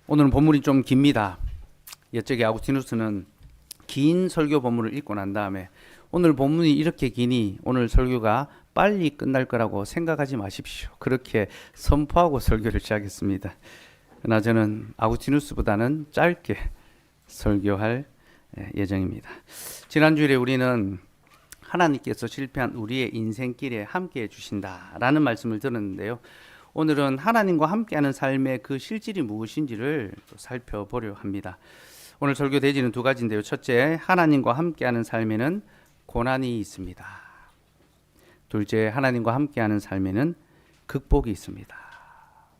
오늘은 본문이 좀 깁니다. 옛적에 아구스티누스는 긴 설교 본문을 읽고 난 다음에 오늘 본문이 이렇게 기니 오늘 설교가 빨리 끝날 거라고 생각하지 마십시오. 그렇게 선포하고 설교를 시작했습니다. 그러나 저는 아구스티누스보다는 짧게 설교할 예정입니다. 지난주에 우리는 하나님께서 실패한 우리의 인생길에 함께해 주신다라는 말씀을 들었는데요. 오늘은 하나님과 함께하는 삶의 그 실질이 무엇인지를 살펴보려 합니다. 오늘 설교 대지는 두 가지인데요. 첫째, 하나님과 함께하는 삶에는 고난이 있습니다. 둘째, 하나님과 함께하는 삶에는 극복이 있습니다.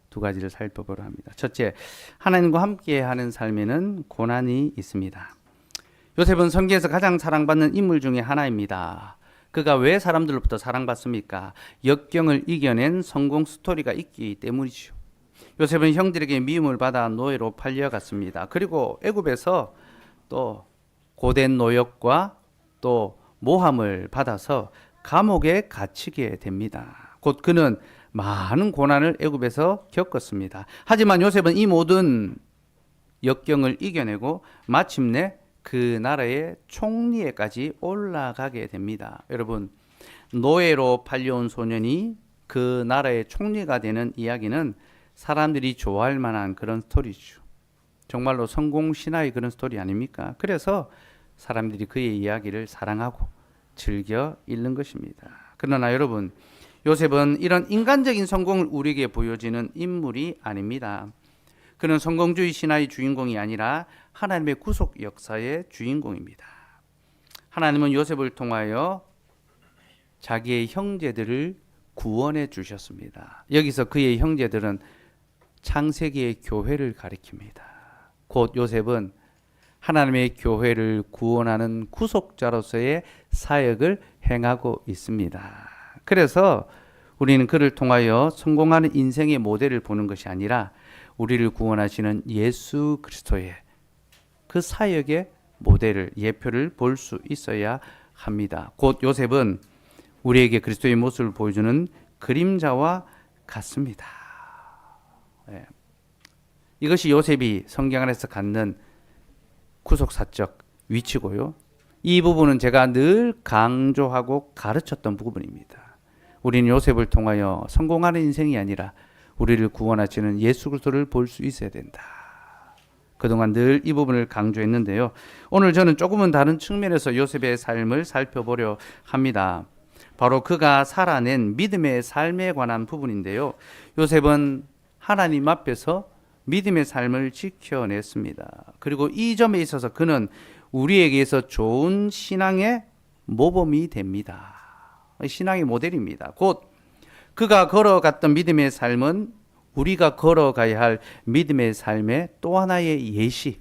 두 가지를 살펴보려 합니다. 첫째, 하나님과 함께하는 삶에는 고난이 있습니다. 요셉은 성경에서 가장 사랑받는 인물 중에 하나입니다. 그가 왜 사람들로부터 사랑받습니까? 역경을 이겨낸 성공 스토리가 있기 때문이죠. 요셉은 형들에게 미움을 받아 노예로 팔려갔습니다. 그리고 애굽에서 또 고된 노역과 또 모함을 받아서 감옥에 갇히게 됩니다. 곧 그는 많은 고난을 애굽에서 겪었습니다. 하지만 요셉은 이 모든 역경을 이겨내고 마침내 그 나라의 총리에까지 올라가게 됩니다. 여러분, 노예로 팔려온 소년이 그 나라의 총리가 되는 이야기는 사람들이 좋아할 만한 그런 스토리죠. 정말로 성공 신화의 그런 스토리 아닙니까? 그래서 사람들이 그의 이야기를 사랑하고 즐겨 읽는 것입니다. 그러나 여러분, 요셉은 이런 인간적인 성공을 우리에게 보여주는 인물이 아닙니다. 그는 성공주의 신화의 주인공이 아니라 하나님의 구속 역사의 주인공입니다. 하나님은 요셉을 통하여 자기의 형제들을 구원해 주셨습니다. 여기서 그의 형제들은 창세기의 교회를 가리킵니다. 곧 요셉은 하나님의 교회를 구원하는 구속자로서의 사역을 행하고 있습니다. 그래서 우리는 그를 통하여 성공하는 인생의 모델을 보는 것이 아니라 우리를 구원하시는 예수 그리스도의 그 사역의 모델을, 예표를 볼 수 있어야 합니다. 곧 요셉은 우리에게 그리스도의 모습을 보여주는 그림자와 같습니다. 네. 이것이 요셉이 성경 안에서 갖는 구속사적 위치고요. 이 부분은 제가 늘 강조하고 가르쳤던 부분입니다. 우리는 요셉을 통하여 성공하는 인생이 아니라 우리를 구원하시는 예수 그리스도를 볼 수 있어야 된다. 그동안 늘 이 부분을 강조했는데요. 오늘 저는 조금은 다른 측면에서 요셉의 삶을 살펴보려 합니다. 바로 그가 살아낸 믿음의 삶에 관한 부분인데요. 요셉은 하나님 앞에서 믿음의 삶을 지켜냈습니다. 그리고 이 점에 있어서 그는 우리에게서 좋은 신앙의 모범이 됩니다. 신앙의 모델입니다. 곧 그가 걸어갔던 믿음의 삶은 우리가 걸어가야 할 믿음의 삶의 또 하나의 예시,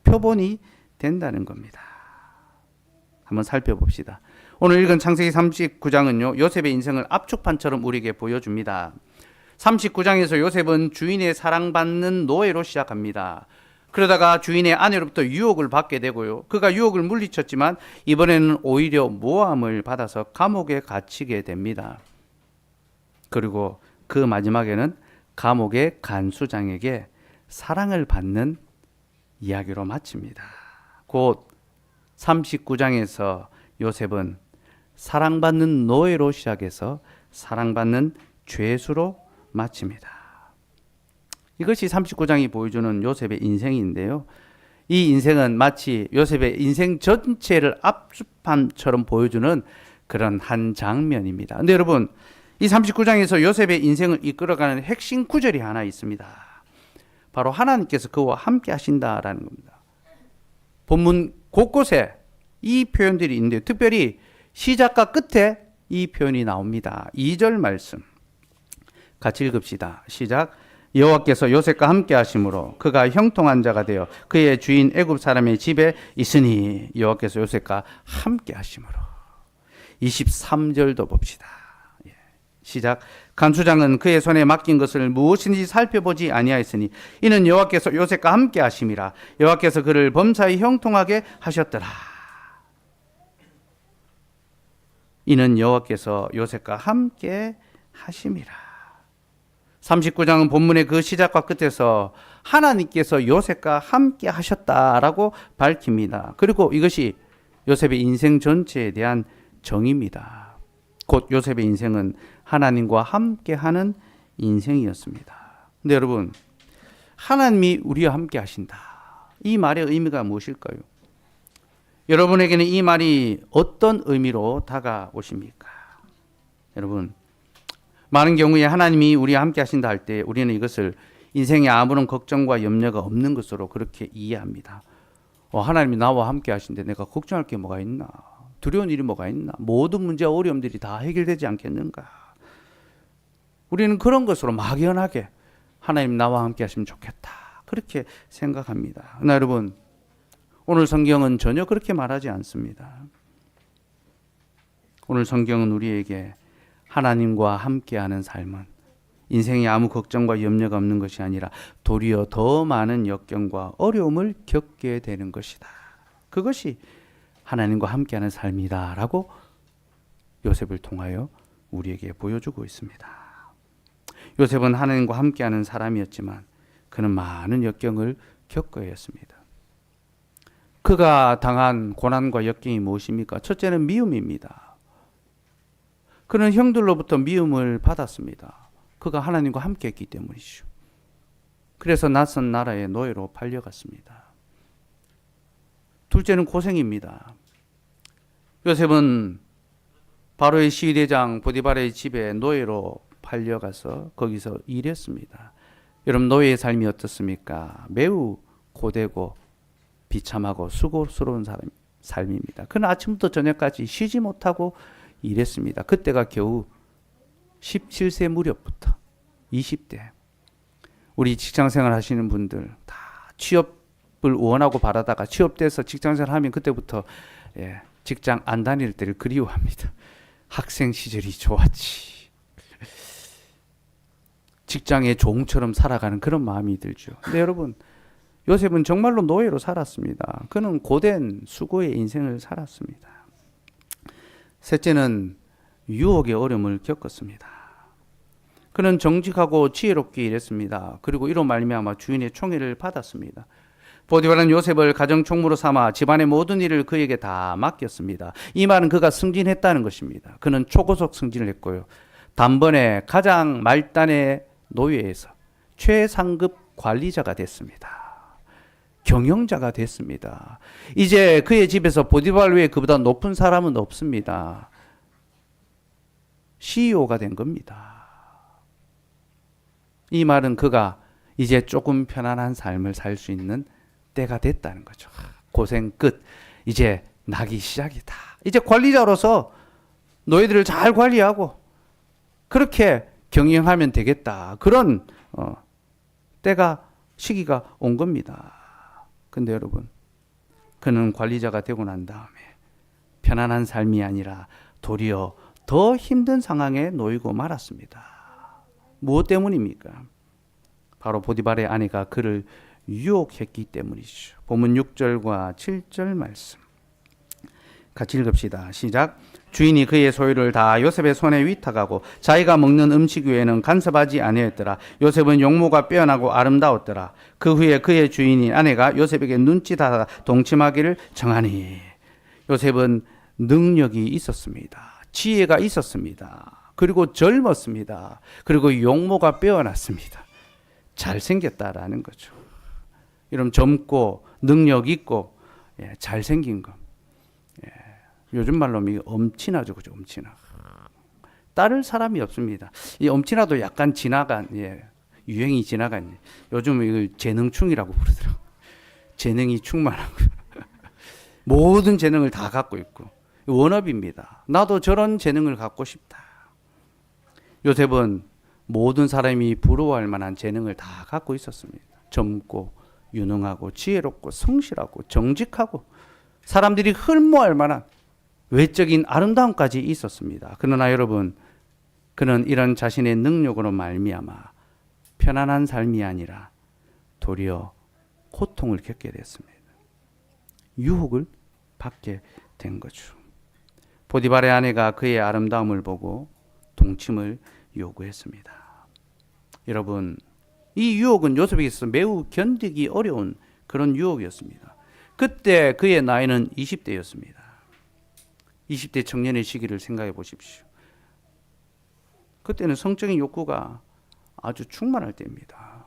표본이 된다는 겁니다. 한번 살펴봅시다. 오늘 읽은 창세기 39장은요, 요셉의 인생을 압축판처럼 우리에게 보여줍니다. 39장에서 요셉은 주인의 사랑받는 노예로 시작합니다. 그러다가 주인의 아내로부터 유혹을 받게 되고요. 그가 유혹을 물리쳤지만 이번에는 오히려 모함을 받아서 감옥에 갇히게 됩니다. 그리고 그 마지막에는 감옥의 간수장에게 사랑을 받는 이야기로 마칩니다. 곧 39장에서 요셉은 사랑받는 노예로 시작해서 사랑받는 죄수로 마칩니다. 이것이 39장이 보여주는 요셉의 인생인데요. 이 인생은 마치 요셉의 인생 전체를 압축판처럼 보여주는 그런 한 장면입니다. 근데 여러분, 이 39장에서 요셉의 인생을 이끌어가는 핵심 구절이 하나 있습니다. 바로 하나님께서 그와 함께 하신다라는 겁니다. 본문 곳곳에 이 표현들이 있는데 특별히 시작과 끝에 이 표현이 나옵니다. 2절 말씀 같이 읽읍시다. 시작. 여호와께서 요셉과 함께 하심으로 그가 형통한 자가 되어 그의 주인 애굽 사람의 집에 있으니 여호와께서 요셉과 함께 하심으로. 23절도 봅시다. 시작. 간수장은 그의 손에 맡긴 것을 무엇인지 살펴보지 아니하였으니 이는 여호와께서 요셉과 함께 하심이라. 여호와께서 그를 범사에 형통하게 하셨더라. 이는 여호와께서 요셉과 함께 하심이라. 39장은 본문의 그 시작과 끝에서 하나님께서 요셉과 함께 하셨다라고 밝힙니다. 그리고 이것이 요셉의 인생 전체에 대한 정의입니다. 곧 요셉의 인생은 하나님과 함께하는 인생이었습니다. 근데 여러분, 하나님이 우리와 함께 하신다. 이 말의 의미가 무엇일까요? 여러분에게는 이 말이 어떤 의미로 다가오십니까? 여러분, 많은 경우에 하나님이 우리와 함께 하신다 할 때 우리는 이것을 인생에 아무런 걱정과 염려가 없는 것으로 그렇게 이해합니다. 하나님이 나와 함께 하신데 내가 걱정할 게 뭐가 있나? 두려운 일이 뭐가 있나? 모든 문제와 어려움들이 다 해결되지 않겠는가? 우리는 그런 것으로 막연하게 하나님 나와 함께 하시면 좋겠다. 그렇게 생각합니다. 그러나 여러분, 오늘 성경은 전혀 그렇게 말하지 않습니다. 오늘 성경은 우리에게 하나님과 함께하는 삶은 인생에 아무 걱정과 염려가 없는 것이 아니라 도리어 더 많은 역경과 어려움을 겪게 되는 것이다. 그것이 하나님과 함께하는 삶이다라고 요셉을 통하여 우리에게 보여주고 있습니다. 요셉은 하나님과 함께하는 사람이었지만 그는 많은 역경을 겪어야 했습니다. 그가 당한 고난과 역경이 무엇입니까? 첫째는 미움입니다. 그는 형들로부터 미움을 받았습니다. 그가 하나님과 함께 했기 때문이죠. 그래서 낯선 나라의 노예로 팔려갔습니다. 둘째는 고생입니다. 요셉은 바로의 시위대장 보디발의 집에 노예로 팔려가서 거기서 일했습니다. 여러분, 노예의 삶이 어떻습니까? 매우 고되고 비참하고 수고스러운 삶입니다. 그는 아침부터 저녁까지 쉬지 못하고 일했습니다. 그때가 겨우 17세 무렵부터 20대. 우리 직장생활 하시는 분들 다 취업을 원하고 바라다가 취업돼서 직장생활 하면 그때부터 직장 안 다닐 때를 그리워합니다. 학생 시절이 좋았지. 직장의 종처럼 살아가는 그런 마음이 들죠. 근데 여러분, 요셉은 정말로 노예로 살았습니다. 그는 고된 수고의 인생을 살았습니다. 셋째는 유혹의 어려움을 겪었습니다. 그는 정직하고 지혜롭게 일했습니다. 그리고 이로 말미암아 주인의 총애를 받았습니다. 보디발은 요셉을 가정총무로 삼아 집안의 모든 일을 그에게 다 맡겼습니다. 이 말은 그가 승진했다는 것입니다. 그는 초고속 승진을 했고요. 단번에 가장 말단의 노예에서 최상급 관리자가 됐습니다. 경영자가 됐습니다. 이제 그의 집에서 보디발 외에 그보다 높은 사람은 없습니다. CEO가 된 겁니다. 이 말은 그가 이제 조금 편안한 삶을 살 수 있는 때가 됐다는 거죠. 고생 끝. 이제 나기 시작이다. 이제 관리자로서 너희들을 잘 관리하고 그렇게 경영하면 되겠다. 그런 시기가 온 겁니다. 근데 여러분, 그는 관리자가 되고 난 다음에 편안한 삶이 아니라 도리어 더 힘든 상황에 놓이고 말았습니다. 무엇 때문입니까? 바로 보디발의 아내가 그를 유혹했기 때문이죠. 본문 6절과 7절 말씀 같이 읽읍시다. 시작. 주인이 그의 소유를 다 요셉의 손에 위탁하고 자기가 먹는 음식 외에는 간섭하지 아니하였더라. 요셉은 용모가 빼어나고 아름다웠더라. 그 후에 그의 주인인 아내가 요셉에게 눈짓하다 동침하기를 정하니 요셉은 능력이 있었습니다. 지혜가 있었습니다. 그리고 젊었습니다. 그리고 용모가 빼어났습니다. 잘생겼다라는 거죠. 이런 젊고 능력 있고 잘생긴 거. 요즘 말로 엄친아죠, 그죠? 엄친아. 따를 사람이 없습니다. 이 엄친아도 약간 지나간, 유행이 지나간, 요즘 이걸 재능충이라고 부르더라고. 재능이 충만하고. 모든 재능을 다 갖고 있고. 원업입니다. 나도 저런 재능을 갖고 싶다. 요셉은 모든 사람이 부러워할 만한 재능을 다 갖고 있었습니다. 젊고, 유능하고, 지혜롭고, 성실하고, 정직하고, 사람들이 흠모할 만한 외적인 아름다움까지 있었습니다. 그러나 여러분, 그는 이런 자신의 능력으로 말미암아 편안한 삶이 아니라 도리어 고통을 겪게 됐습니다. 유혹을 받게 된 거죠. 보디발의 아내가 그의 아름다움을 보고 동침을 요구했습니다. 여러분, 이 유혹은 요셉에게서 매우 견디기 어려운 그런 유혹이었습니다. 그때 그의 나이는 20대였습니다. 20대 청년의 시기를 생각해 보십시오. 그때는 성적인 욕구가 아주 충만할 때입니다.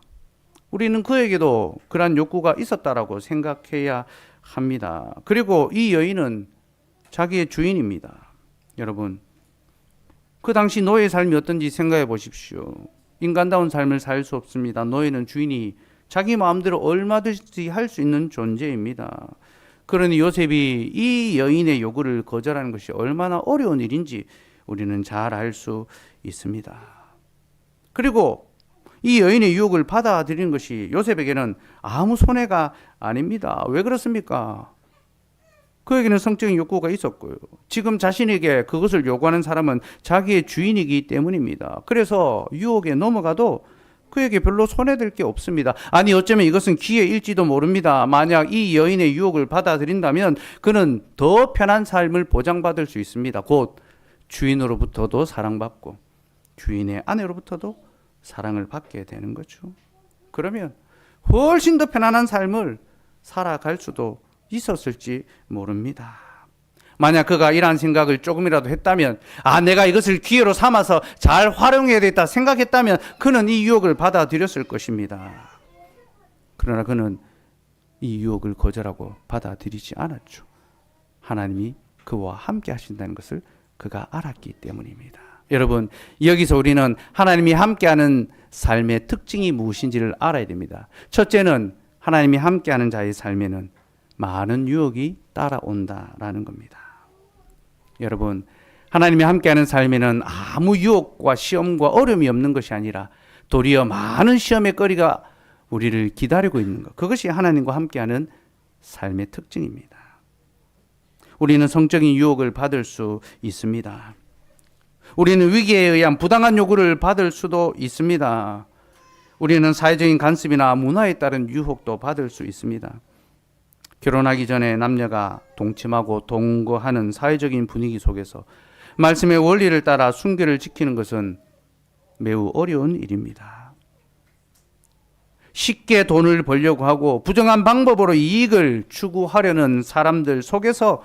우리는 그에게도 그러한 욕구가 있었다라고 생각해야 합니다. 그리고 이 여인은 자기의 주인입니다. 여러분, 그 당시 노예의 삶이 어떤지 생각해 보십시오. 인간다운 삶을 살 수 없습니다. 노예는 주인이 자기 마음대로 얼마든지 할 수 있는 존재입니다. 그러니 요셉이 이 여인의 요구를 거절하는 것이 얼마나 어려운 일인지 우리는 잘 알 수 있습니다. 그리고 이 여인의 유혹을 받아들이는 것이 요셉에게는 아무 손해가 아닙니다. 왜 그렇습니까? 그에게는 성적인 욕구가 있었고요. 지금 자신에게 그것을 요구하는 사람은 자기의 주인이기 때문입니다. 그래서 유혹에 넘어가도 그에게 별로 손해될 게 없습니다. 아니, 어쩌면 이것은 기회일지도 모릅니다. 만약 이 여인의 유혹을 받아들인다면 그는 더 편한 삶을 보장받을 수 있습니다. 곧 주인으로부터도 사랑받고 주인의 아내로부터도 사랑을 받게 되는 거죠. 그러면 훨씬 더 편안한 삶을 살아갈 수도 있었을지 모릅니다. 만약 그가 이러한 생각을 조금이라도 했다면, 내가 이것을 기회로 삼아서 잘 활용해야 되겠다 생각했다면 그는 이 유혹을 받아들였을 것입니다. 그러나 그는 이 유혹을 거절하고 받아들이지 않았죠. 하나님이 그와 함께 하신다는 것을 그가 알았기 때문입니다. 여러분, 여기서 우리는 하나님이 함께하는 삶의 특징이 무엇인지를 알아야 됩니다. 첫째는 하나님이 함께하는 자의 삶에는 많은 유혹이 따라온다라는 겁니다. 여러분, 하나님이 함께하는 삶에는 아무 유혹과 시험과 어려움이 없는 것이 아니라 도리어 많은 시험의 거리가 우리를 기다리고 있는 것, 그것이 하나님과 함께하는 삶의 특징입니다. 우리는 성적인 유혹을 받을 수 있습니다. 우리는 위기에 의한 부당한 요구를 받을 수도 있습니다. 우리는 사회적인 간섭이나 문화에 따른 유혹도 받을 수 있습니다. 결혼하기 전에 남녀가 동침하고 동거하는 사회적인 분위기 속에서 말씀의 원리를 따라 순결을 지키는 것은 매우 어려운 일입니다. 쉽게 돈을 벌려고 하고 부정한 방법으로 이익을 추구하려는 사람들 속에서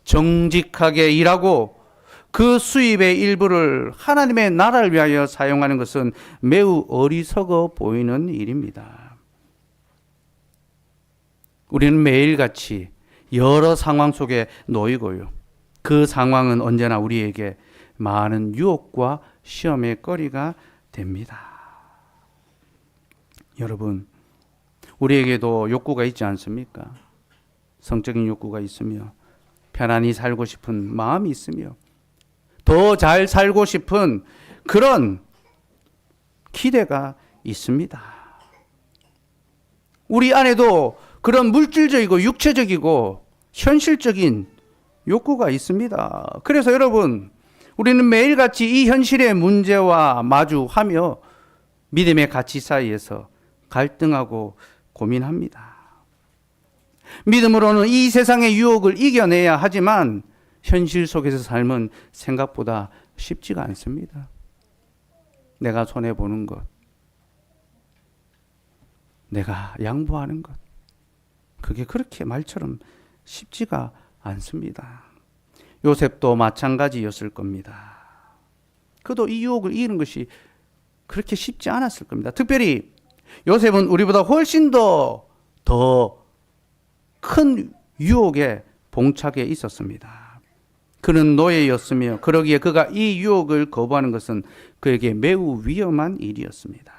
정직하게 일하고 그 수입의 일부를 하나님의 나라를 위하여 사용하는 것은 매우 어리석어 보이는 일입니다. 우리는 매일같이 여러 상황 속에 놓이고요. 그 상황은 언제나 우리에게 많은 유혹과 시험의 거리가 됩니다. 여러분, 우리에게도 욕구가 있지 않습니까? 성적인 욕구가 있으며 편안히 살고 싶은 마음이 있으며 더 잘 살고 싶은 그런 기대가 있습니다. 우리 안에도 그런 물질적이고 육체적이고 현실적인 욕구가 있습니다. 그래서 여러분, 우리는 매일같이 이 현실의 문제와 마주하며 믿음의 가치 사이에서 갈등하고 고민합니다. 믿음으로는 이 세상의 유혹을 이겨내야 하지만 현실 속에서 삶은 생각보다 쉽지가 않습니다. 내가 손해보는 것, 내가 양보하는 것, 그게 그렇게 말처럼 쉽지가 않습니다. 요셉도 마찬가지였을 겁니다. 그도 이 유혹을 이기는 것이 그렇게 쉽지 않았을 겁니다. 특별히 요셉은 우리보다 훨씬 더 큰 유혹에 봉착해 있었습니다. 그는 노예였으며 그러기에 그가 이 유혹을 거부하는 것은 그에게 매우 위험한 일이었습니다.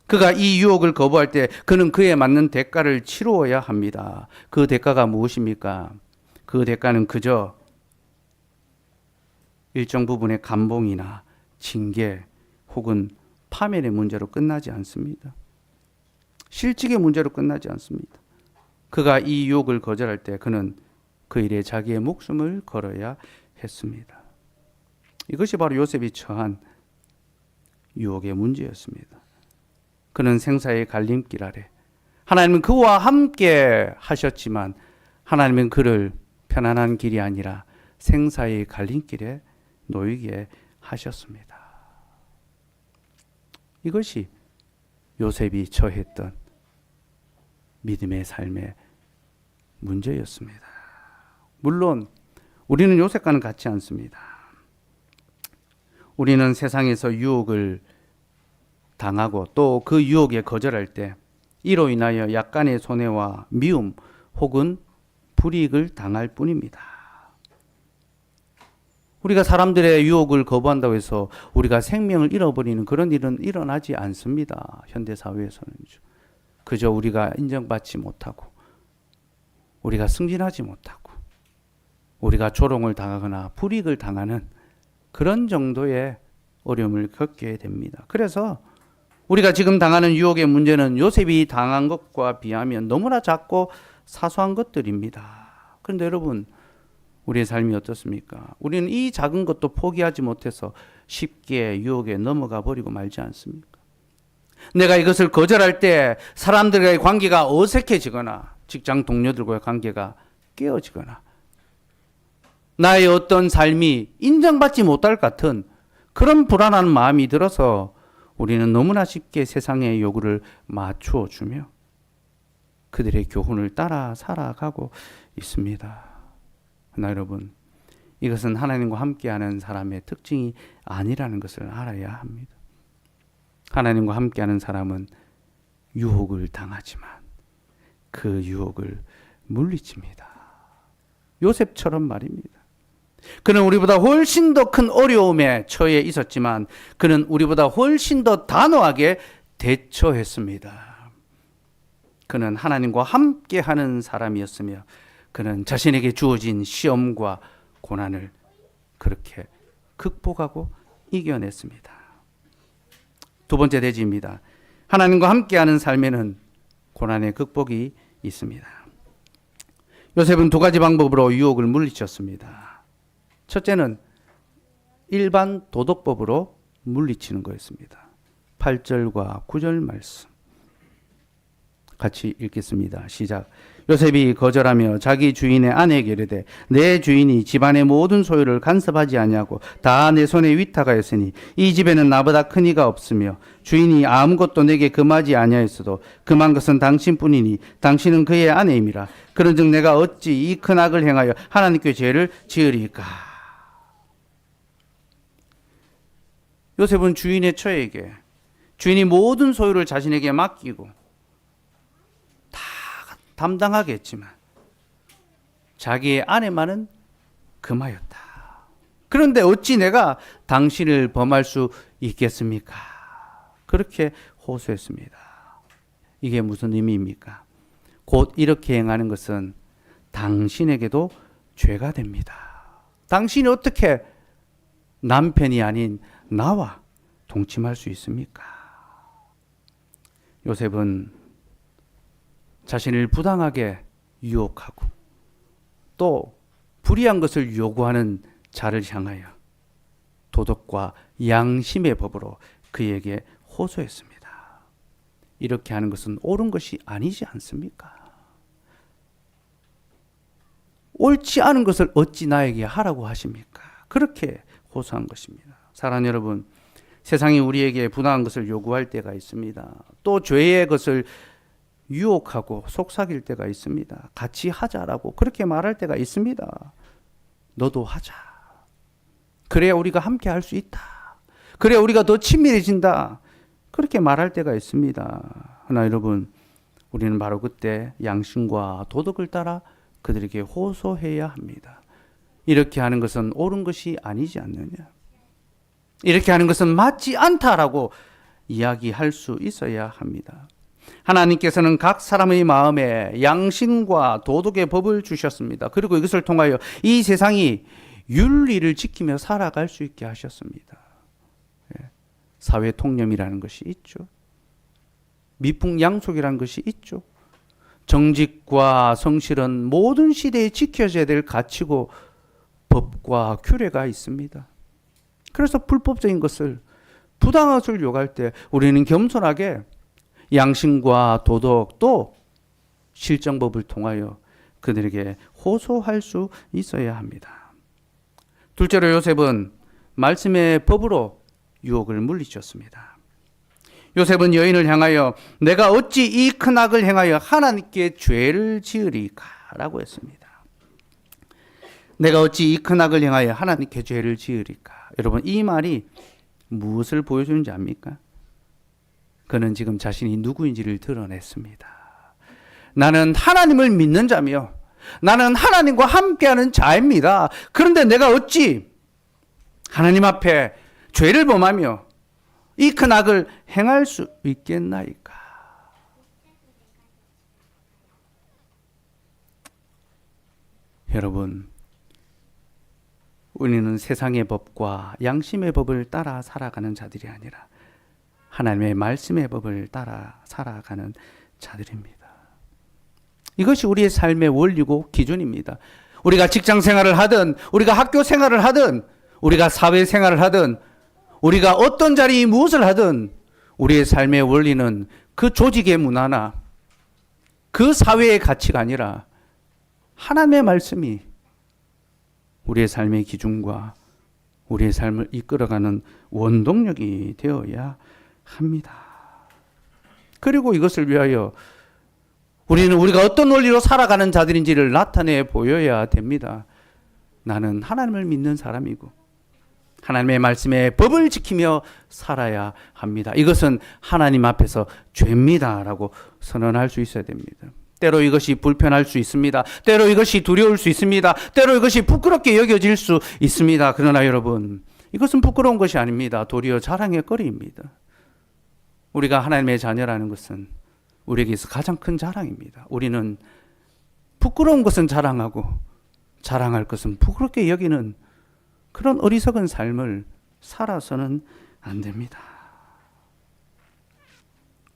그가 이 유혹을 거부할 때 그는 그에 맞는 대가를 치루어야 합니다. 그 대가가 무엇입니까? 그 대가는 그저 일정 부분의 감봉이나 징계 혹은 파면의 문제로 끝나지 않습니다. 실직의 문제로 끝나지 않습니다. 그가 이 유혹을 거절할 때 그는 그 일에 자기의 목숨을 걸어야 했습니다. 이것이 바로 요셉이 처한 유혹의 문제였습니다. 그는 생사의 갈림길 아래 하나님은 그와 함께 하셨지만 하나님은 그를 편안한 길이 아니라 생사의 갈림길에 놓이게 하셨습니다. 이것이 요셉이 처했던 믿음의 삶의 문제였습니다. 물론 우리는 요셉과는 같지 않습니다. 우리는 세상에서 유혹을 당하고 또 그 유혹에 거절할 때 이로 인하여 약간의 손해와 미움 혹은 불이익을 당할 뿐입니다. 우리가 사람들의 유혹을 거부한다고 해서 우리가 생명을 잃어버리는 그런 일은 일어나지 않습니다. 현대사회에서는. 그저 우리가 인정받지 못하고 우리가 승진하지 못하고 우리가 조롱을 당하거나 불이익을 당하는 그런 정도의 어려움을 겪게 됩니다. 그래서 우리가 지금 당하는 유혹의 문제는 요셉이 당한 것과 비하면 너무나 작고 사소한 것들입니다. 그런데 여러분, 우리의 삶이 어떻습니까? 우리는 이 작은 것도 포기하지 못해서 쉽게 유혹에 넘어가 버리고 말지 않습니까? 내가 이것을 거절할 때 사람들과의 관계가 어색해지거나 직장 동료들과의 관계가 깨어지거나 나의 어떤 삶이 인정받지 못할 것 같은 그런 불안한 마음이 들어서 우리는 너무나 쉽게 세상의 요구를 맞추어 주며 그들의 교훈을 따라 살아가고 있습니다. 그러나 여러분, 이것은 하나님과 함께하는 사람의 특징이 아니라는 것을 알아야 합니다. 하나님과 함께하는 사람은 유혹을 당하지만 그 유혹을 물리칩니다. 요셉처럼 말입니다. 그는 우리보다 훨씬 더 큰 어려움에 처해 있었지만 그는 우리보다 훨씬 더 단호하게 대처했습니다. 그는 하나님과 함께하는 사람이었으며 그는 자신에게 주어진 시험과 고난을 그렇게 극복하고 이겨냈습니다. 두 번째 대지입니다. 하나님과 함께하는 삶에는 고난의 극복이 있습니다. 요셉은 두 가지 방법으로 유혹을 물리쳤습니다. 첫째는 일반 도덕법으로 물리치는 거였습니다. 8절과 9절 말씀 같이 읽겠습니다. 시작. 요셉이 거절하며 자기 주인의 아내에게 이르되 내 주인이 집안의 모든 소유를 간섭하지 아니하고 다 내 손에 위탁하였으니 이 집에는 나보다 큰 이가 없으며 주인이 아무것도 내게 금하지 아니하였어도 금한 것은 당신뿐이니 당신은 그의 아내임이라. 그런즉 내가 어찌 이 큰 악을 행하여 하나님께 죄를 지으리까. 요셉은 주인의 처에게 주인이 모든 소유를 자신에게 맡기고 다 담당하게 했지만 자기의 아내만은 금하였다. 그런데 어찌 내가 당신을 범할 수 있겠습니까? 그렇게 호소했습니다. 이게 무슨 의미입니까? 곧 이렇게 행하는 것은 당신에게도 죄가 됩니다. 당신이 어떻게 남편이 아닌 나와 동침할 수 있습니까? 요셉은 자신을 부당하게 유혹하고 또 불의한 것을 요구하는 자를 향하여 도덕과 양심의 법으로 그에게 호소했습니다. 이렇게 하는 것은 옳은 것이 아니지 않습니까? 옳지 않은 것을 어찌 나에게 하라고 하십니까? 그렇게 호소한 것입니다. 사랑하는 여러분, 세상이 우리에게 부당한 것을 요구할 때가 있습니다. 또 죄의 것을 유혹하고 속삭일 때가 있습니다. 같이 하자라고 그렇게 말할 때가 있습니다. 너도 하자. 그래야 우리가 함께 할 수 있다. 그래야 우리가 더 친밀해진다. 그렇게 말할 때가 있습니다. 그러나 여러분, 우리는 바로 그때 양심과 도덕을 따라 그들에게 호소해야 합니다. 이렇게 하는 것은 옳은 것이 아니지 않느냐. 이렇게 하는 것은 맞지 않다라고 이야기할 수 있어야 합니다. 하나님께서는 각 사람의 마음에 양심과 도덕의 법을 주셨습니다. 그리고 이것을 통하여 이 세상이 윤리를 지키며 살아갈 수 있게 하셨습니다. 사회 통념이라는 것이 있죠. 미풍양속이라는 것이 있죠. 정직과 성실은 모든 시대에 지켜져야 될 가치고 법과 규례가 있습니다. 그래서 불법적인 것을, 부당한 것을 요구할 때 우리는 겸손하게 양심과 도덕 또 실정법을 통하여 그들에게 호소할 수 있어야 합니다. 둘째로 요셉은 말씀의 법으로 유혹을 물리쳤습니다. 요셉은 여인을 향하여 내가 어찌 이 큰 악을 행하여 하나님께 죄를 지으리까 라고 했습니다. 내가 어찌 이 큰 악을 행하여 하나님께 죄를 지으리까. 여러분, 이 말이 무엇을 보여주는지 압니까? 그는 지금 자신이 누구인지를 드러냈습니다. 나는 하나님을 믿는 자며 나는 하나님과 함께하는 자입니다. 그런데 내가 어찌 하나님 앞에 죄를 범하며 이 큰 악을 행할 수 있겠나이까. 여러분, 우리는 세상의 법과 양심의 법을 따라 살아가는 자들이 아니라 하나님의 말씀의 법을 따라 살아가는 자들입니다. 이것이 우리의 삶의 원리고 기준입니다. 우리가 직장 생활을 하든 우리가 학교 생활을 하든 우리가 사회 생활을 하든 우리가 어떤 자리에 무엇을 하든 우리의 삶의 원리는 그 조직의 문화나 그 사회의 가치가 아니라 하나님의 말씀이 우리의 삶의 기준과 우리의 삶을 이끌어가는 원동력이 되어야 합니다. 그리고 이것을 위하여 우리는 우리가 어떤 원리로 살아가는 자들인지를 나타내 보여야 됩니다. 나는 하나님을 믿는 사람이고 하나님의 말씀의 법을 지키며 살아야 합니다. 이것은 하나님 앞에서 죄입니다라고 선언할 수 있어야 됩니다. 때로 이것이 불편할 수 있습니다. 때로 이것이 두려울 수 있습니다. 때로 이것이 부끄럽게 여겨질 수 있습니다. 그러나 여러분, 이것은 부끄러운 것이 아닙니다. 도리어 자랑의 거리입니다. 우리가 하나님의 자녀라는 것은 우리에게 있어 가장 큰 자랑입니다. 우리는 부끄러운 것은 자랑하고 자랑할 것은 부끄럽게 여기는 그런 어리석은 삶을 살아서는 안 됩니다.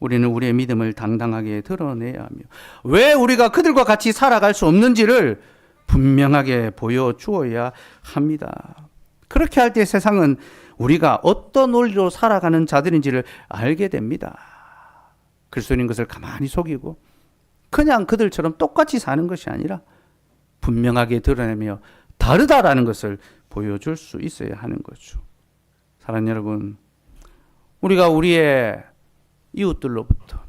우리는 우리의 믿음을 당당하게 드러내야 하며 왜 우리가 그들과 같이 살아갈 수 없는지를 분명하게 보여주어야 합니다. 그렇게 할 때 세상은 우리가 어떤 논리로 살아가는 자들인지를 알게 됩니다. 그리스도인 것을 가만히 속이고 그냥 그들처럼 똑같이 사는 것이 아니라 분명하게 드러내며 다르다라는 것을 보여줄 수 있어야 하는 거죠. 사랑하는 여러분, 우리가 우리의 이웃들로부터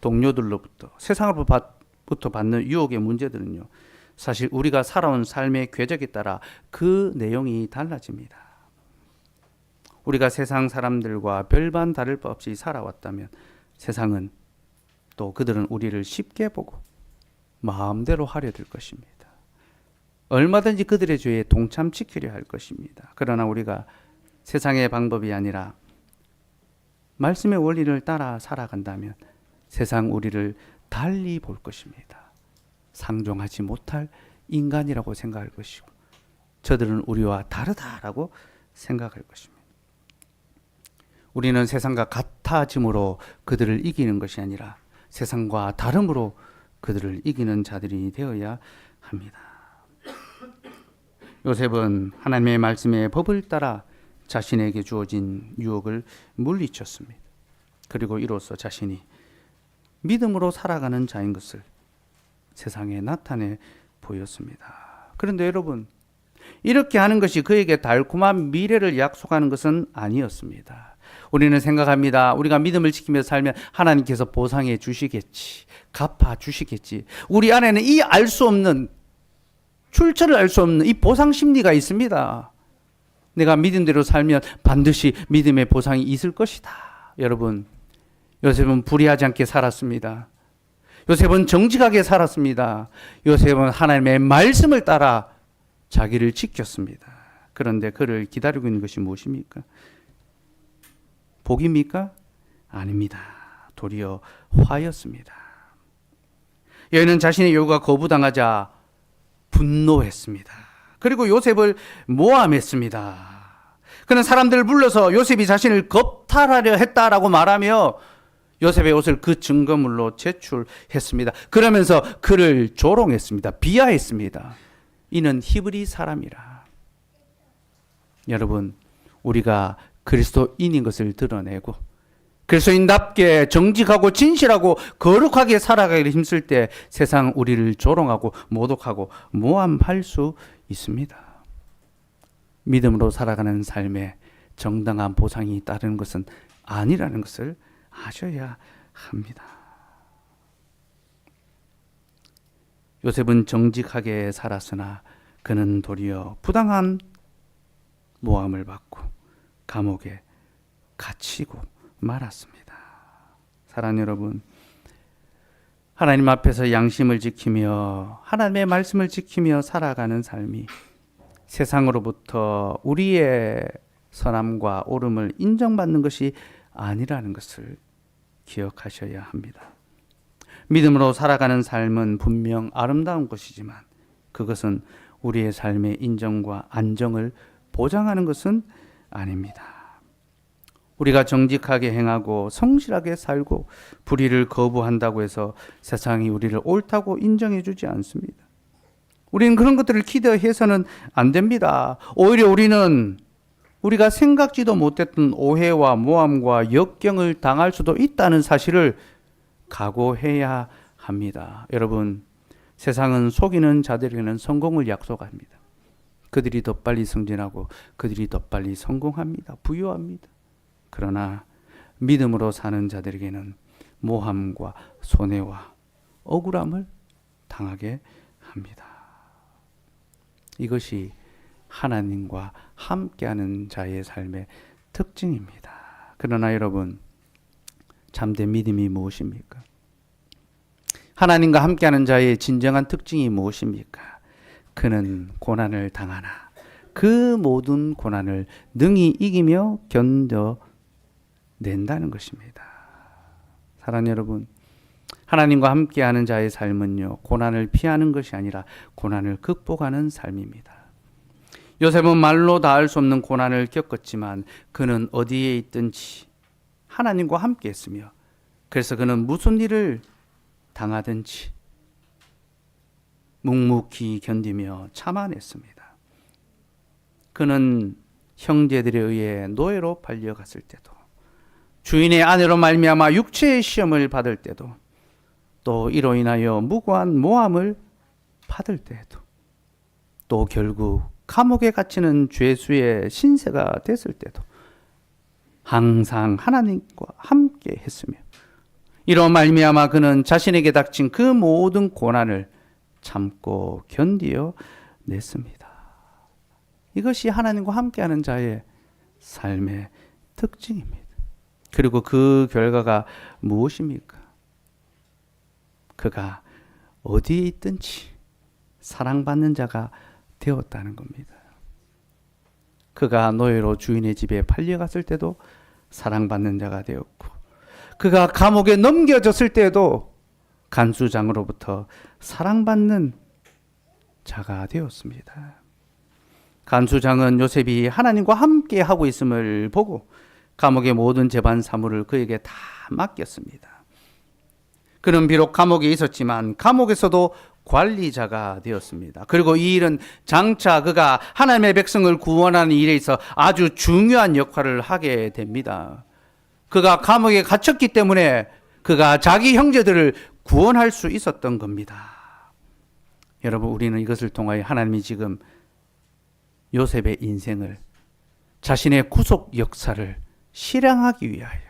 동료들로부터 세상으로부터 받는 유혹의 문제들은요, 사실 우리가 살아온 삶의 궤적에 따라 그 내용이 달라집니다. 우리가 세상 사람들과 별반 다를 바 없이 살아왔다면 세상은 또 그들은 우리를 쉽게 보고 마음대로 하려 들 것입니다. 얼마든지 그들의 죄에 동참시키려 할 것입니다. 그러나 우리가 세상의 방법이 아니라 말씀의 원리를 따라 살아간다면 세상 우리를 달리 볼 것입니다. 상종하지 못할 인간이라고 생각할 것이고 저들은 우리와 다르다라고 생각할 것입니다. 우리는 세상과 같아짐으로 그들을 이기는 것이 아니라 세상과 다름으로 그들을 이기는 자들이 되어야 합니다. 요셉은 하나님의 말씀의 법을 따라 자신에게 주어진 유혹을 물리쳤습니다. 그리고 이로써 자신이 믿음으로 살아가는 자인 것을 세상에 나타내 보였습니다. 그런데 여러분, 이렇게 하는 것이 그에게 달콤한 미래를 약속하는 것은 아니었습니다. 우리는 생각합니다. 우리가 믿음을 지키며 살면 하나님께서 보상해 주시겠지, 갚아 주시겠지. 우리 안에는 이 알 수 없는, 출처를 알 수 없는 이 보상 심리가 있습니다. 내가 믿음대로 살면 반드시 믿음의 보상이 있을 것이다. 여러분, 요셉은 불의하지 않게 살았습니다. 요셉은 정직하게 살았습니다. 요셉은 하나님의 말씀을 따라 자기를 지켰습니다. 그런데 그를 기다리고 있는 것이 무엇입니까? 복입니까? 아닙니다. 도리어 화였습니다. 여인은 자신의 요구가 거부당하자 분노했습니다. 그리고 요셉을 모함했습니다. 그는 사람들을 불러서 요셉이 자신을 겁탈하려 했다라고 말하며 요셉의 옷을 그 증거물로 제출했습니다. 그러면서 그를 조롱했습니다. 비하했습니다. 이는 히브리 사람이라. 여러분, 우리가 그리스도인인 것을 드러내고 그리스도인답게 정직하고 진실하고 거룩하게 살아가기를 힘쓸 때 세상 우리를 조롱하고 모독하고 모함할 수 있습니다. 믿음으로 살아가는 삶에 정당한 보상이 따르는 것은 아니라는 것을 하셔야 합니다. 요셉은 정직하게 살았으나 그는 도리어 부당한 모함을 받고 감옥에 갇히고 말았습니다. 사랑하는 여러분, 하나님 앞에서 양심을 지키며 하나님의 말씀을 지키며 살아가는 삶이 세상으로부터 우리의 선함과 옳음을 인정받는 것이 아니라는 것을 기억하셔야 합니다. 믿음으로 살아가는 삶은 분명 아름다운 것이지만 그것은 우리의 삶의 인정과 안정을 보장하는 것은 아닙니다. 우리가 정직하게 행하고 성실하게 살고 불의를 거부한다고 해서 세상이 우리를 옳다고 인정해 주지 않습니다. 우리는 그런 것들을 기대해서는 안 됩니다. 오히려 우리는 우리가 생각지도 못했던 오해와 모함과 역경을 당할 수도 있다는 사실을 각오해야 합니다. 여러분, 세상은 속이는 자들에게는 성공을 약속합니다. 그들이 더 빨리 승진하고 그들이 더 빨리 성공합니다. 부유합니다. 그러나 믿음으로 사는 자들에게는 모함과 손해와 억울함을 당하게 합니다. 이것이 하나님과 함께하는 자의 삶의 특징입니다. 그러나 여러분, 참된 믿음이 무엇입니까? 하나님과 함께하는 자의 진정한 특징이 무엇입니까? 그는 고난을 당하나 그 모든 고난을 능히 이기며 견뎌낸다는 것입니다. 사랑하는 여러분, 하나님과 함께하는 자의 삶은요, 고난을 피하는 것이 아니라 고난을 극복하는 삶입니다. 요셉은 말로 닿을 수 없는 고난을 겪었지만 그는 어디에 있든지 하나님과 함께 했으며 그래서 그는 무슨 일을 당하든지 묵묵히 견디며 참아냈습니다. 그는 형제들에 의해 노예로 팔려갔을 때도, 주인의 아내로 말미암아 육체의 시험을 받을 때도, 또 이로 인하여 무고한 모함을 받을 때에도, 또 결국 감옥에 갇히는 죄수의 신세가 됐을 때도 항상 하나님과 함께 했으며 이로 말미암아 그는 자신에게 닥친 그 모든 고난을 참고 견디어 냈습니다. 이것이 하나님과 함께하는 자의 삶의 특징입니다. 그리고 그 결과가 무엇입니까? 그가 어디에 있든지 사랑받는 자가 되었다는 겁니다. 그가 노예로 주인의 집에 팔려갔을 때도 사랑받는 자가 되었고, 그가 감옥에 넘겨졌을 때도 간수장으로부터 사랑받는 자가 되었습니다. 간수장은 요셉이 하나님과 함께 하고 있음을 보고 감옥의 모든 재반 사무를 그에게 다 맡겼습니다. 그는 비록 감옥에 있었지만 감옥에서도 관리자가 되었습니다. 그리고 이 일은 장차 그가 하나님의 백성을 구원하는 일에 있어 아주 중요한 역할을 하게 됩니다. 그가 감옥에 갇혔기 때문에 그가 자기 형제들을 구원할 수 있었던 겁니다. 여러분, 우리는 이것을 통하여 하나님이 지금 요셉의 인생을, 자신의 구속 역사를 실행하기 위하여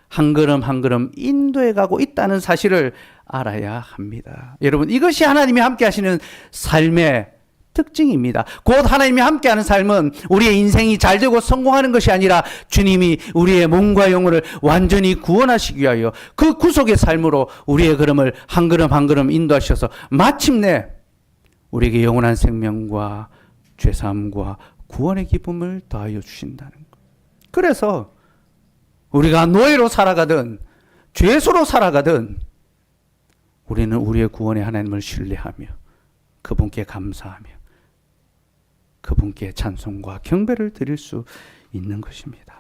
한 걸음 한 걸음 인도해 가고 있다는 사실을 알아야 합니다. 여러분, 이것이 하나님이 함께 하시는 삶의 특징입니다. 곧 하나님이 함께하는 삶은 우리의 인생이 잘 되고 성공하는 것이 아니라 주님이 우리의 몸과 영혼을 완전히 구원하시기 위하여 그 구속의 삶으로 우리의 걸음을 한 걸음 한 걸음 인도하셔서 마침내 우리에게 영원한 생명과 죄사함과 구원의 기쁨을 더하여 주신다는 것. 그래서 우리가 노예로 살아가든 죄수로 살아가든 우리는 우리의 구원의 하나님을 신뢰하며 그분께 감사하며 그분께 찬송과 경배를 드릴 수 있는 것입니다.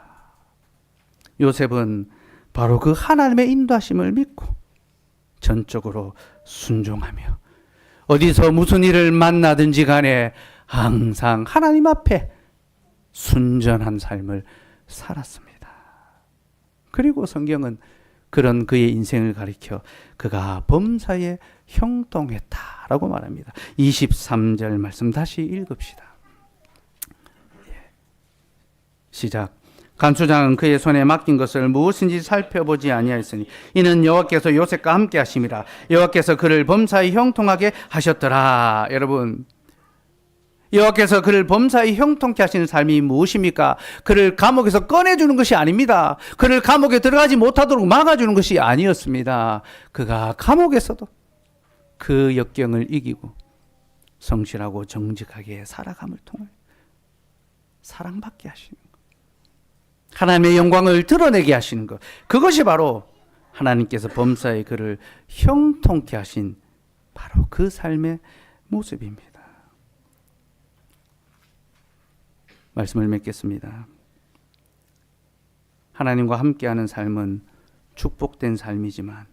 요셉은 바로 그 하나님의 인도하심을 믿고 전적으로 순종하며 어디서 무슨 일을 만나든지 간에 항상 하나님 앞에 순전한 삶을 살았습니다. 그리고 성경은 그런 그의 인생을 가리켜 그가 범사에 형통했다라고 말합니다. 23절 말씀 다시 읽읍시다. 시작. 간수장은 그의 손에 맡긴 것을 무엇인지 살펴보지 아니하였으니 이는 여호와께서 요셉과 함께 하심이라. 여호와께서 그를 범사에 형통하게 하셨더라. 여러분, 여호와께서 그를 범사에 형통케 하시는 삶이 무엇입니까? 그를 감옥에서 꺼내주는 것이 아닙니다. 그를 감옥에 들어가지 못하도록 막아주는 것이 아니었습니다. 그가 감옥에서도 그 역경을 이기고 성실하고 정직하게 살아감을 통해 사랑받게 하시는 것, 하나님의 영광을 드러내게 하시는 것, 그것이 바로 하나님께서 범사에 그를 형통케 하신 바로 그 삶의 모습입니다. 말씀을 맺겠습니다. 하나님과 함께하는 삶은 축복된 삶이지만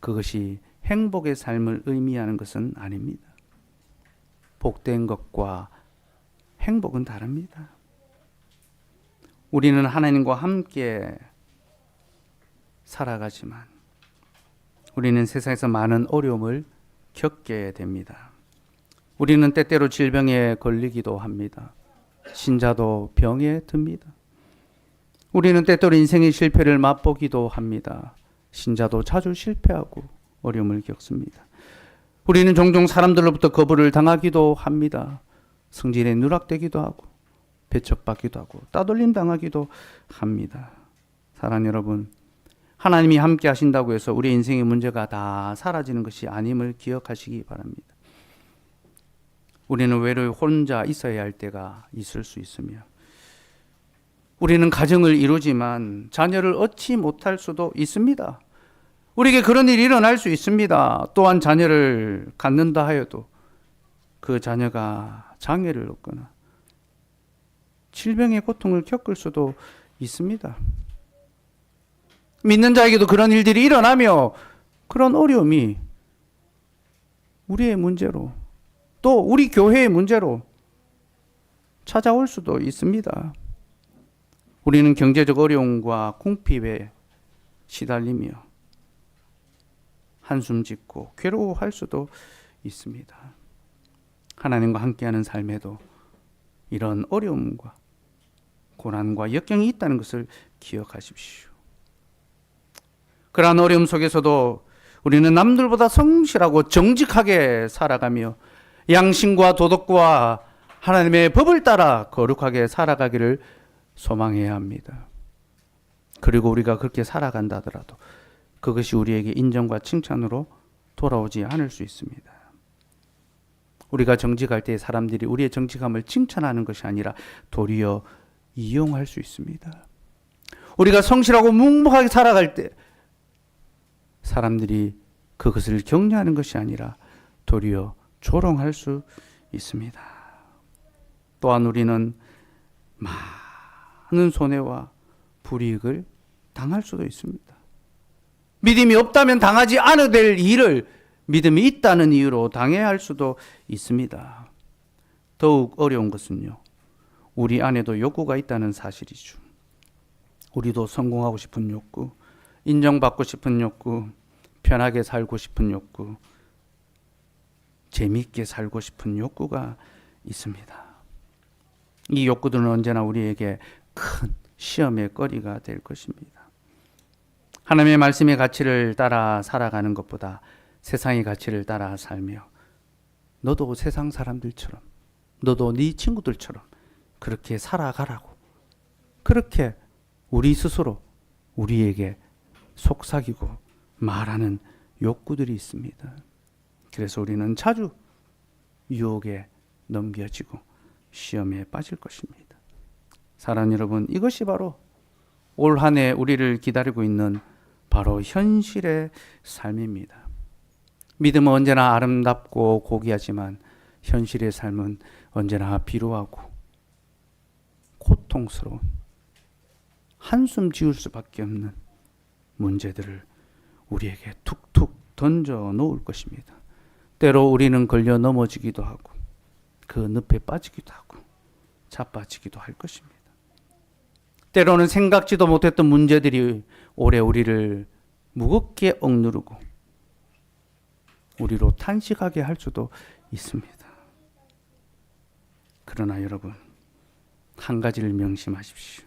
그것이 행복의 삶을 의미하는 것은 아닙니다. 복된 것과 행복은 다릅니다. 우리는 하나님과 함께 살아가지만 우리는 세상에서 많은 어려움을 겪게 됩니다. 우리는 때때로 질병에 걸리기도 합니다. 신자도 병에 듭니다. 우리는 때때로 인생의 실패를 맛보기도 합니다. 신자도 자주 실패하고 어려움을 겪습니다. 우리는 종종 사람들로부터 거부를 당하기도 합니다. 성질에 누락되기도 하고 배척받기도 하고 따돌림 당하기도 합니다. 사랑하는 여러분, 하나님이 함께 하신다고 해서 우리 인생의 문제가 다 사라지는 것이 아님을 기억하시기 바랍니다. 우리는 외로이 혼자 있어야 할 때가 있을 수 있으며 우리는 가정을 이루지만 자녀를 얻지 못할 수도 있습니다. 우리에게 그런 일이 일어날 수 있습니다. 또한 자녀를 갖는다 하여도 그 자녀가 장애를 얻거나 질병의 고통을 겪을 수도 있습니다. 믿는 자에게도 그런 일들이 일어나며 그런 어려움이 우리의 문제로 또 우리 교회의 문제로 찾아올 수도 있습니다. 우리는 경제적 어려움과 궁핍에 시달리며 한숨 짓고 괴로워할 수도 있습니다. 하나님과 함께하는 삶에도 이런 어려움과 고난과 역경이 있다는 것을 기억하십시오. 그러한 어려움 속에서도 우리는 남들보다 성실하고 정직하게 살아가며 양심과 도덕과 하나님의 법을 따라 거룩하게 살아가기를 소망해야 합니다. 그리고 우리가 그렇게 살아간다 하더라도 그것이 우리에게 인정과 칭찬으로 돌아오지 않을 수 있습니다. 우리가 정직할 때 사람들이 우리의 정직함을 칭찬하는 것이 아니라 도리어 이용할 수 있습니다. 우리가 성실하고 묵묵하게 살아갈 때 사람들이 그것을 격려하는 것이 아니라 도리어 조롱할 수 있습니다. 또한 우리는 많은 손해와 불이익을 당할 수도 있습니다. 믿음이 없다면 당하지 않아야 될 일을 믿음이 있다는 이유로 당해야 할 수도 있습니다. 더욱 어려운 것은요, 우리 안에도 욕구가 있다는 사실이죠. 우리도 성공하고 싶은 욕구, 인정받고 싶은 욕구, 편하게 살고 싶은 욕구, 재미있게 살고 싶은 욕구가 있습니다. 이 욕구들은 언제나 우리에게 큰 시험의 거리가 될 것입니다. 하나님의 말씀의 가치를 따라 살아가는 것보다 세상의 가치를 따라 살며 너도 세상 사람들처럼, 너도 네 친구들처럼 그렇게 살아가라고, 그렇게 우리 스스로 우리에게 속삭이고 말하는 욕구들이 있습니다. 그래서 우리는 자주 유혹에 넘겨지고 시험에 빠질 것입니다. 사랑하는 여러분, 이것이 바로 올 한 해 우리를 기다리고 있는 바로 현실의 삶입니다. 믿음은 언제나 아름답고 고귀하지만 현실의 삶은 언제나 비루하고 고통스러운, 한숨 지을 수밖에 없는 문제들을 우리에게 툭툭 던져 놓을 것입니다. 때로 우리는 걸려 넘어지기도 하고 그 늪에 빠지기도 하고 자빠지기도 할 것입니다. 때로는 생각지도 못했던 문제들이 오래 우리를 무겁게 억누르고 우리로 탄식하게 할 수도 있습니다. 그러나 여러분, 한 가지를 명심하십시오.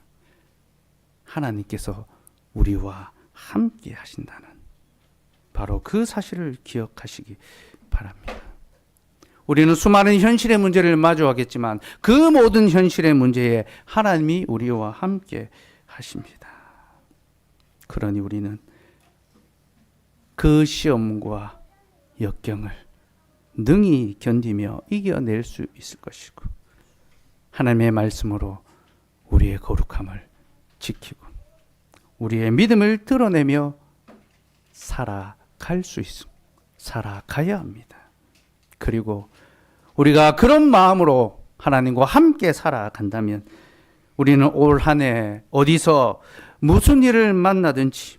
하나님께서 우리와 함께 하신다는 바로 그 사실을 기억하시기 바랍니다. 우리는 수많은 현실의 문제를 마주하겠지만 그 모든 현실의 문제에 하나님이 우리와 함께 하십니다. 그러니 우리는 그 시험과 역경을 능히 견디며 이겨낼 수 있을 것이고 하나님의 말씀으로 우리의 거룩함을 지키고 우리의 믿음을 드러내며 살아갈 수 있습니다. 살아가야 합니다. 그리고 우리가 그런 마음으로 하나님과 함께 살아간다면 우리는 올 한 해 어디서 무슨 일을 만나든지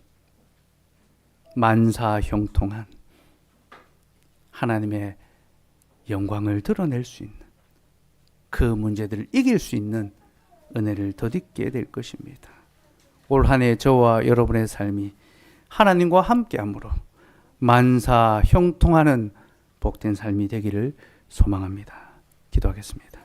만사형통한 하나님의 영광을 드러낼 수 있는 그 문제들을 이길 수 있는 은혜를 덧입게 될 것입니다. 올 한 해 저와 여러분의 삶이 하나님과 함께함으로 만사형통하는 복된 삶이 되기를 소망합니다. 기도하겠습니다.